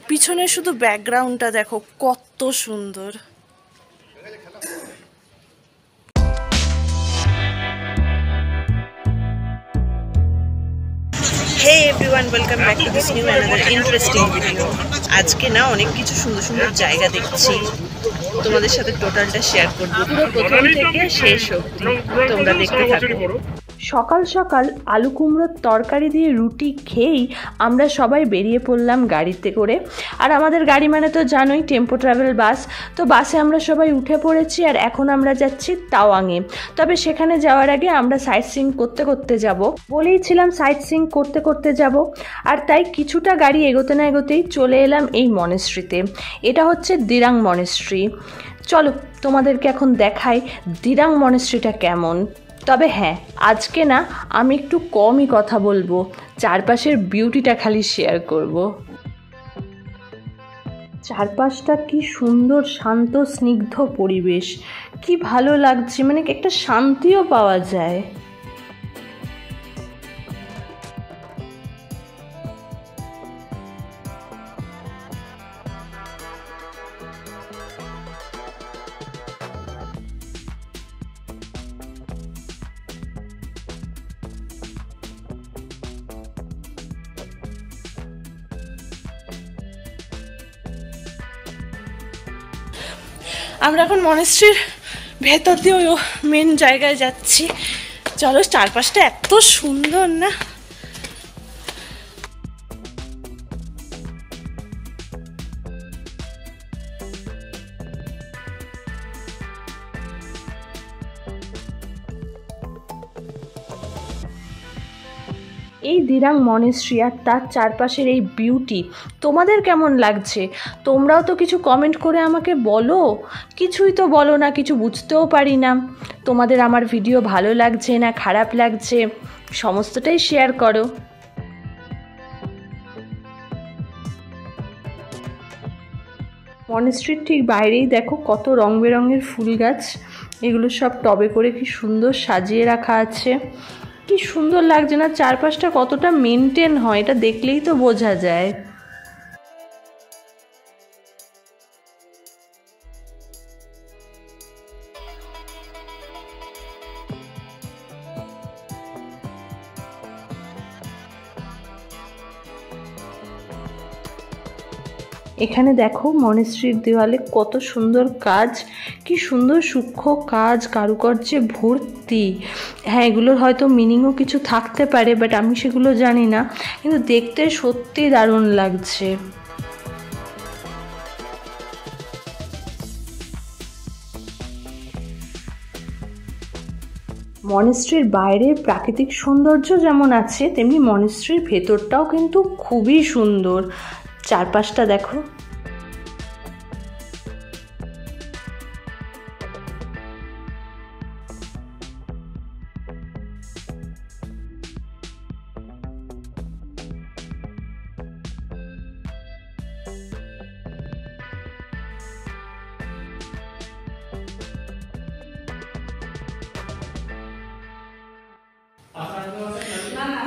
পিছনে শুধু ব্যাকগ্রাউন্ডটা দেখো কত সুন্দর। Hey everyone, welcome back to this new another interesting video. আজকে না অনেক কিছু সুন্দর সুন্দর জায়গা দেখছি, তোমাদের সাথে টোটালটা শেয়ার করব, পুরো প্রথম থেকে শেষ অবধি তোমরা দেখতে থাকো। সকাল সকাল আলু কুমড়োর তরকারি দিয়ে রুটি খেয়েই আমরা সবাই বেরিয়ে পড়লাম গাড়িতে করে। আর আমাদের গাড়ি মানে তো জানোই, টেম্পো ট্রাভেল বাস। তো বাসে আমরা সবাই উঠে পড়েছি আর এখন আমরা যাচ্ছি তাওয়াংয়ে। তবে সেখানে যাওয়ার আগে আমরা সাইট সিইং করতে করতে যাব, বলেইছিলাম সাইট সিইং করতে করতে যাব। আর তাই কিছুটা গাড়ি এগোতে না এগোতেই চলে এলাম এই মনেস্ট্রিতে। এটা হচ্ছে দিরাং মনেস্ট্রি। চলো তোমাদেরকে এখন দেখাই দিরাং মনেস্ট্রিটা কেমন। তবে হ্যাঁ, আজকে না আমি একটু কমই কথা বলবো, চারপাশের বিউটিটা খালি শেয়ার করব। চারপাশটা কি সুন্দর, শান্ত স্নিগ্ধ পরিবেশ, কি ভালো লাগছে, মানে একটা শান্তিও পাওয়া যায়। আমরা এখন মনেস্ট্রির ভেতর দিয়ে ওই মেন জায়গায় যাচ্ছি। চলো, চারপাশটা এত সুন্দর না। এই দিরাং মনেস্ট্রি আর তার চারপাশের এই বিউটি তোমাদের কেমন লাগছে? তোমরাও তো কিছু কমেন্ট করে আমাকে বলো। কিছুই তো বলো না, কিছু বুঝতেও পারি না। তোমাদের আমার ভিডিও ভালো লাগছে না খারাপ লাগছে, সমস্তটাই শেয়ার করো। মনেস্ট্রির ঠিক বাইরেই দেখো কত রং বেরঙের ফুল গাছ, এগুলো সব টবে করে কি সুন্দর সাজিয়ে রাখা আছে। কি সুন্দর লাগছে না? চারপাশটা কতটা মেনটেন হয় এটা দেখলেই তো বোঝা যায়। এখানে দেখো মনেস্ট্রির দেওয়ালে কত সুন্দর কাজ, কি সুন্দর সূক্ষ্ম কাজ, কারুকার্যে ভর্তি। হ্যাঁ, এগুলোর হয়তো মিনিংও কিছু থাকতে পারে, বাট আমি সেগুলো জানি না, কিন্তু দেখতে সত্যি দারুণ লাগছে। মনেস্ট্রির বাইরের প্রাকৃতিক সৌন্দর্য যেমন আছে, তেমনি মনেস্ট্রির ভেতরটাও কিন্তু খুবই সুন্দর। চারপাশটা দেখো।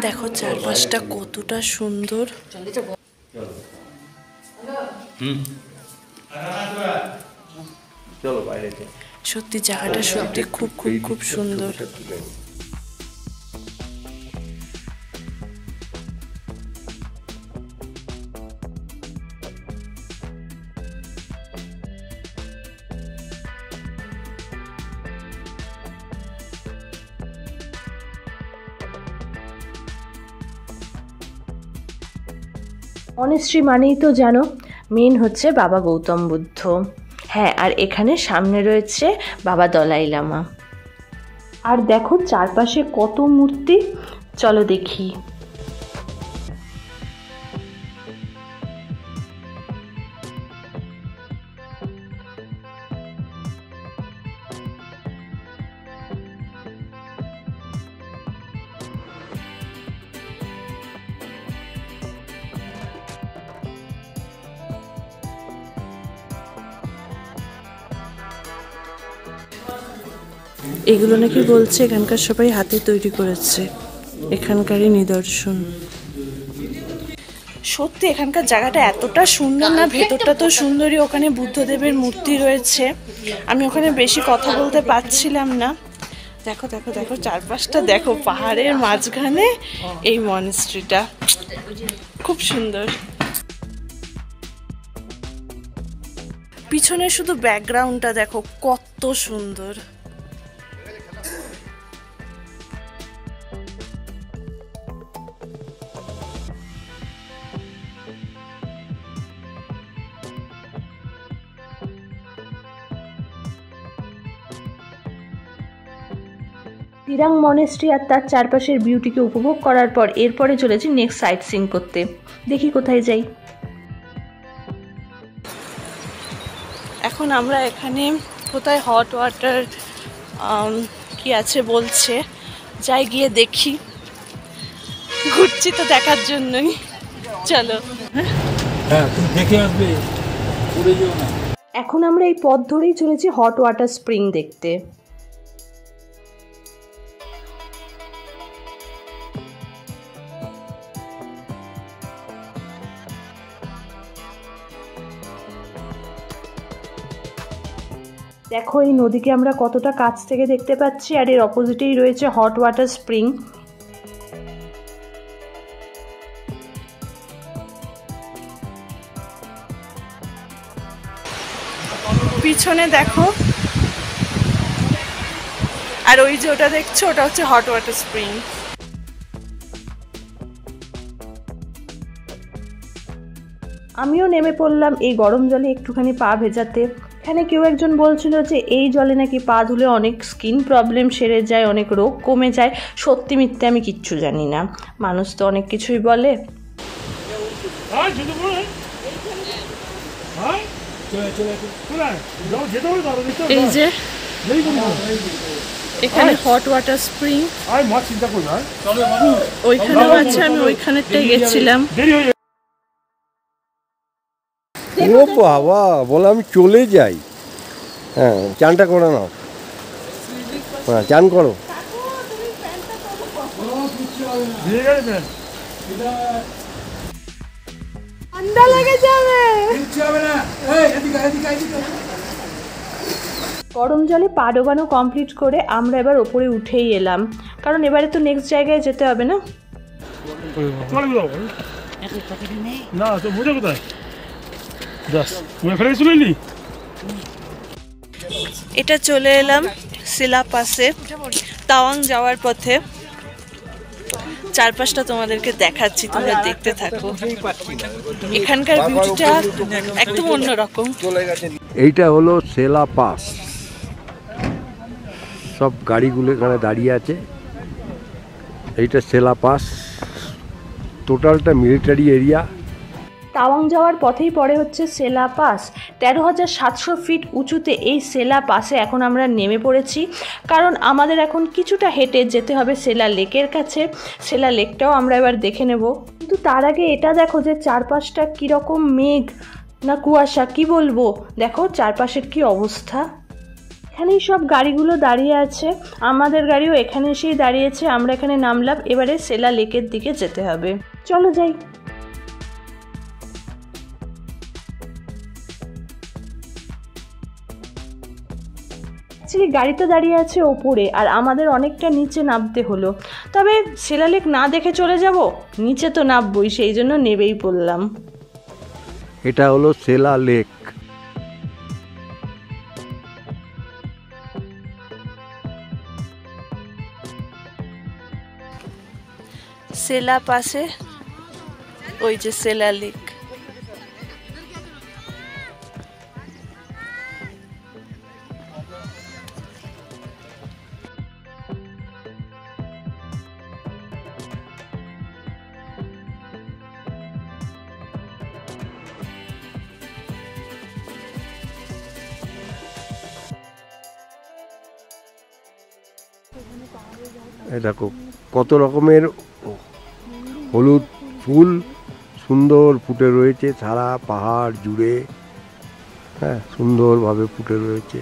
দেখো চারপাশটা কতটা সুন্দর। সত্যি জায়গাটা সত্যি খুব খুব খুব সুন্দর। মনেস্ট্রি মানেই তো জানো, মেন হচ্ছে বাবা গৌতম বুদ্ধ। হ্যাঁ, আর এখানে সামনে রয়েছে বাবা দলাই লামা। আর দেখো চারপাশে কত মূর্তি, চলো দেখি। এগুলো নাকি বলছে এখানকার সবাই হাতে তৈরি করেছে, এখানকারই নিদর্শন। সত্যি এখানকার জায়গাটা এতটা সুন্দর না, ভেতরটা তো সুন্দরই। ওখানে বুদ্ধদেবের মূর্তি রয়েছে, আমি ওখানে বেশি কথা বলতে পারছিলাম না। দেখো দেখো দেখো চারপাশটা দেখো, পাহাড়ের মাঝখানে এই মনেস্ট্রিটা খুব সুন্দর। পিছনে শুধু ব্যাকগ্রাউন্ডটা দেখো কত সুন্দর। তিরাং মনেস্ট্রি আর তার চারপাশের বিউটিকে উপভোগ করার পর এরপরে চলেছি নেক্সট সাইট সিইং করতে। দেখি কোথায় যাই। এখন আমরা এখানে কোথায় হট ওয়াটার কি আছে বলছে, যাই গিয়ে দেখি। ঘুরছি তো দেখার জন্যই, চলো। হ্যাঁ তুমি দেখে আসবে, পড়ে যেও না। এখন আমরা এই পথ ধরেই চলেছি হট ওয়াটার স্প্রিং দেখতে। দেখো এই নদীকে আমরা কতটা কাছ থেকে দেখতে পাচ্ছি, আর এর অপোজিটেই রয়েছে হট ওয়াটার স্প্রিং। পিছনে দেখো, আর ওই যে ওটা দেখছো ওটা হচ্ছে হট ওয়াটার স্প্রিং। আমিও নেমে পড়লাম এই গরম জলে একটুখানি পা ভেজাতে। এখানে কেউ একজন বলছিল যে এই জলে নাকি পা ধুলে অনেক স্কিন প্রবলেম সেরে যায়, অনেক রোগ কমে যায়। সত্যি মিথ্যে আমি কিচ্ছু জানি না, মানুষ তো অনেক কিছুই বলে। এই যে এখানে হট ওয়াটার স্প্রিং, ওইখানেও আছে, আমি ওইখানেরটাই গেছিলাম। ও বাবা, বলে আমি চলে যাই। হ্যাঁ চানটা করে নাও, হ্যাঁ চান করো। ঠান্ডা লেগে যাবে। গরম জলে পা ডোবানো কমপ্লিট করে আমরা এবার ওপরে উঠেই এলাম, কারণ এবারে তো নেক্সট জায়গায় যেতে হবে না। এটা চলে এলাম সিলা পাসে, তাওয়াং যাওয়ার পথে। চারপাশটা তোমাদেরকে দেখাচ্ছি, তোমরা দেখতে থাকো। এখানকার বিউটিটা একদম অন্যরকম। এইটা হলো সেলা পাস, সব গাড়িগুলো এখানে দাঁড়িয়ে আছে। এইটা সেলা পাস, টোটালটা মিলিটারি এরিয়া। তাওয়াং যাওয়ার পথেই পড়ে হচ্ছে সেলা পাস। 13,700 ফিট উঁচুতে এই সেলা পাসে এখন আমরা নেমে পড়েছি, কারণ আমাদের এখন কিছুটা হেঁটে যেতে হবে সেলা লেকের কাছে। সেলা লেকটাও আমরা এবার দেখে নেব, কিন্তু তার আগে এটা দেখো যে চারপাশটা কীরকম মেঘ না কুয়াশা, কি বলবো। দেখো চারপাশের কি অবস্থা। এখানেই সব গাড়িগুলো দাঁড়িয়ে আছে, আমাদের গাড়িও এখানে এসেই দাঁড়িয়েছে। আমরা এখানে নামলাম, এবারে সেলা লেকের দিকে যেতে হবে, চলো যাই। অ্যাকচুয়ালি গাড়ি তো দাঁড়িয়ে আছে ওপরে, আর আমাদের অনেকটা নিচে নামতে হলো। তবে সেলা লেক না দেখে চলে যাব, নিচে তো নামবই, সেই জন্য নেবেই পড়লাম। এটা হলো সেলা লেক। সেলা পাশে ওই যে সেলা লেক। এই দেখো কত রকমের হলুদ ফুল সুন্দর ফুটে রয়েছে সারা পাহাড় জুড়ে। হ্যাঁ সুন্দরভাবে ফুটে রয়েছে।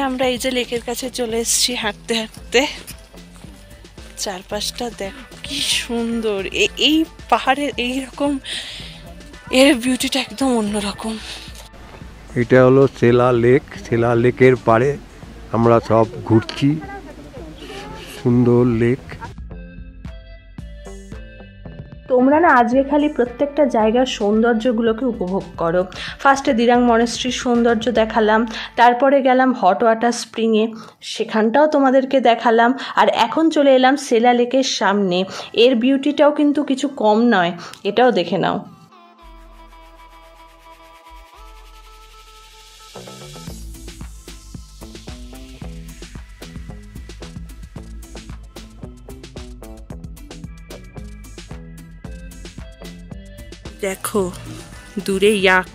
আমরা এই যে লেকের কাছে চলে এসেছি হাঁটতে হাঁটতে। চারপাশটা দেখ কি সুন্দর, এই পাহাড়ের এইরকম এর বিউটিটা একদম অন্যরকম। এটা হলো সেলা লেক। সেলা লেকের পাড়ে আমরা সব ঘুরছি। সুন্দর লেক। তোমরা না আজকে খালি প্রত্যেকটা জায়গার সৌন্দর্যগুলোকে উপভোগ করো। ফার্স্টে দিরাং মনেস্ট্রির সৌন্দর্য দেখালাম, তারপরে গেলাম হট ওয়াটার স্প্রিংয়ে, সেখানটাও তোমাদেরকে দেখালাম। আর এখন চলে এলাম সেলা লেকের সামনে। এর বিউটিটাও কিন্তু কিছু কম নয়, এটাও দেখে নাও। দেখো দূরে ইয়াক,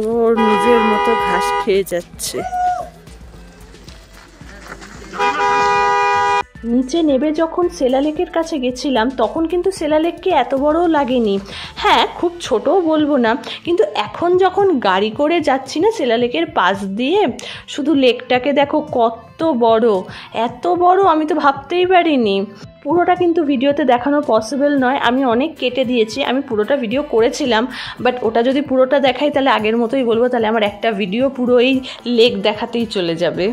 ওর নিজের মতো ঘাস খেয়ে যাচ্ছে। নিচে নেবে যখন সেলা লেকের কাছে গেছিলাম তখন কিন্তু সেলা লেককে এত বড়ও লাগেনি। হ্যাঁ, খুব ছোটও বলবো না, কিন্তু এখন যখন গাড়ি করে যাচ্ছি না সেলা লেকের পাশ দিয়ে, শুধু লেকটাকে দেখো কত বড়। এত বড় আমি তো ভাবতেই পারিনি। পুরোটা কিন্তু ভিডিওতে দেখানো পসিবল নয়, আমি অনেক কেটে দিয়েছি। আমি পুরোটা ভিডিও করেছিলাম, বাট ওটা যদি পুরোটা দেখাই তাহলে আগের মতোই বলবো, তাহলে আমার একটা ভিডিও পুরো এই লেক দেখাতেই চলে যাবে।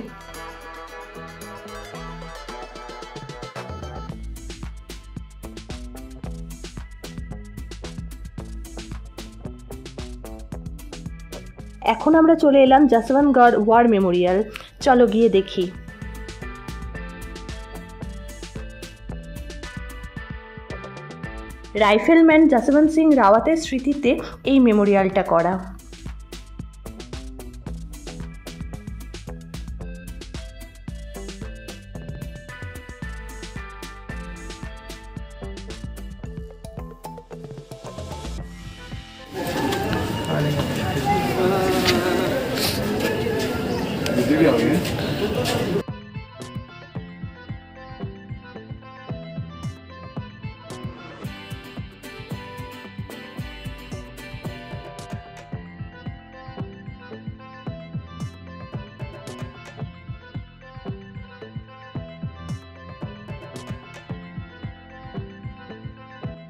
এখন আমরা চলে এলাম জাসওয়ানগড় ওয়ার মেমোরিয়াল। চলো গিয়ে দেখি। রাইফেলম্যান জাসবন্ত সিং রাওয়াতের স্মৃতিতে এই মেমোরিয়ালটা করা।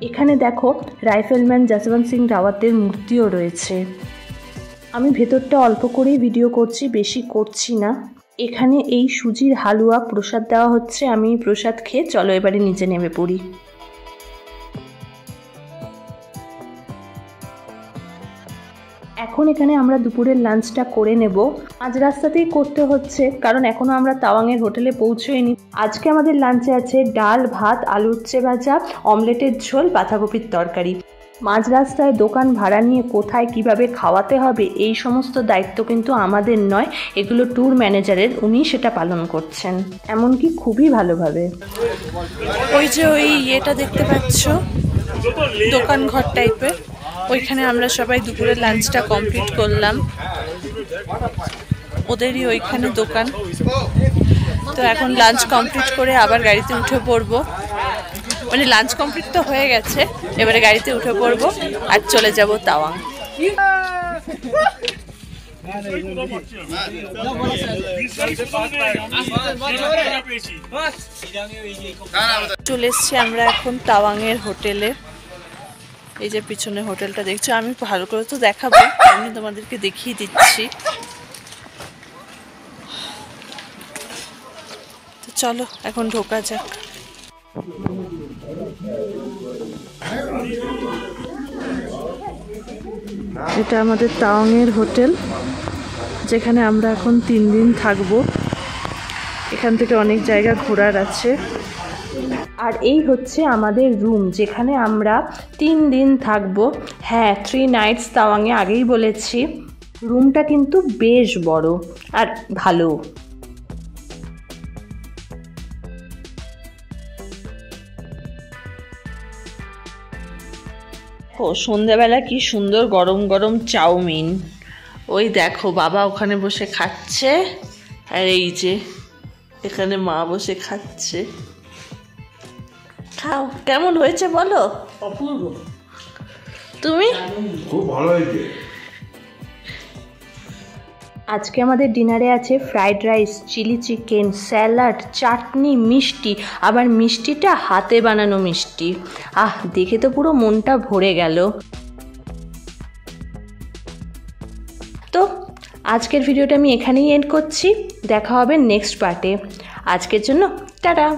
এখানে দেখো রাইফেলম্যান জাসবন্ত সিং রাওয়াতের মূর্তিও রয়েছে। আমি ভেতরটা অল্প করেই ভিডিও করছি, বেশি করছি না। এখানে এই সুজির হালুয়া প্রসাদ দেওয়া হচ্ছে। আমি প্রসাদ খেয়ে চলো এবারে নিচে নেমে পড়ি। এখন এখানে আমরা দুপুরের লাঞ্চটা করে নেব। আজ রাস্তাতেই করতে হচ্ছে, কারণ এখনও আমরা তাওয়াংয়ের হোটেলে পৌঁছোইনি। আজকে আমাদের লাঞ্চে আছে ডাল, ভাত, আলু উচ্ছে ভাজা, অমলেটের ঝোল, বাঁধাকপির তরকারি। মাঝ রাস্তায় দোকান ভাড়া নিয়ে কোথায় কিভাবে খাওয়াতে হবে এই সমস্ত দায়িত্ব কিন্তু আমাদের নয়, এগুলো ট্যুর ম্যানেজারের, উনি সেটা পালন করছেন, এমনকি খুবই ভালোভাবে। ওই যে ওই ইয়েটা দেখতে পাচ্ছ, দোকান ঘর টাইপের, ওইখানে আমরা সবাই দুপুরের লাঞ্চটা কমপ্লিট করলাম। ওদেরই ওইখানে দোকান। তো এখন লাঞ্চ কমপ্লিট করে আবার গাড়িতে উঠে পড়বো। মানে লাঞ্চ কমপ্লিট তো হয়ে গেছে, এবারে গাড়িতে উঠে পড়বো আর চলে যাব তাওয়াং। চলে এসছি আমরা এখন তাওয়াংয়ের হোটেলে। এই যে পিছনে হোটেলটা দেখছো, আমি ভালো করে তো দেখাবো, আমি তোমাদেরকে দেখিয়ে দিচ্ছি। তো চলো এখন ঢোকা যাক। এটা আমাদের তাওয়াংয়ের হোটেল, যেখানে আমরা এখন 3 দিন থাকবো। এখান থেকে অনেক জায়গা ঘোরার আছে। আর এই হচ্ছে আমাদের রুম, যেখানে আমরা 3 দিন থাকবো। হ্যাঁ, 3 নাইটস তাওয়াংয়ে, আগেই বলেছি। রুমটা কিন্তু বেশ বড় আর ভালো। ও সন্ধ্যাবেলা কি সুন্দর গরম গরম চাউমিন। ওই দেখো বাবা ওখানে বসে খাচ্ছে, আর এই যে এখানে মা বসে খাচ্ছে। খাও, কেমন হয়েছে বলো। অপূর্ব। তুমি? খুব ভালো হয়েছে। আজকে আমাদের ডিনারে আছে fried rice, chilli chicken, salad, chutney, মিষ্টি, আবার মিষ্টিটা হাতে বানানো মিষ্টি। দেখে তো পুরো মনটা ভরে গেল। তো আজকের ভিডিওটা আমি এখানেই এন্ড করছি। দেখা হবে নেক্সট পার্টে। আজকের জন্য টাটা।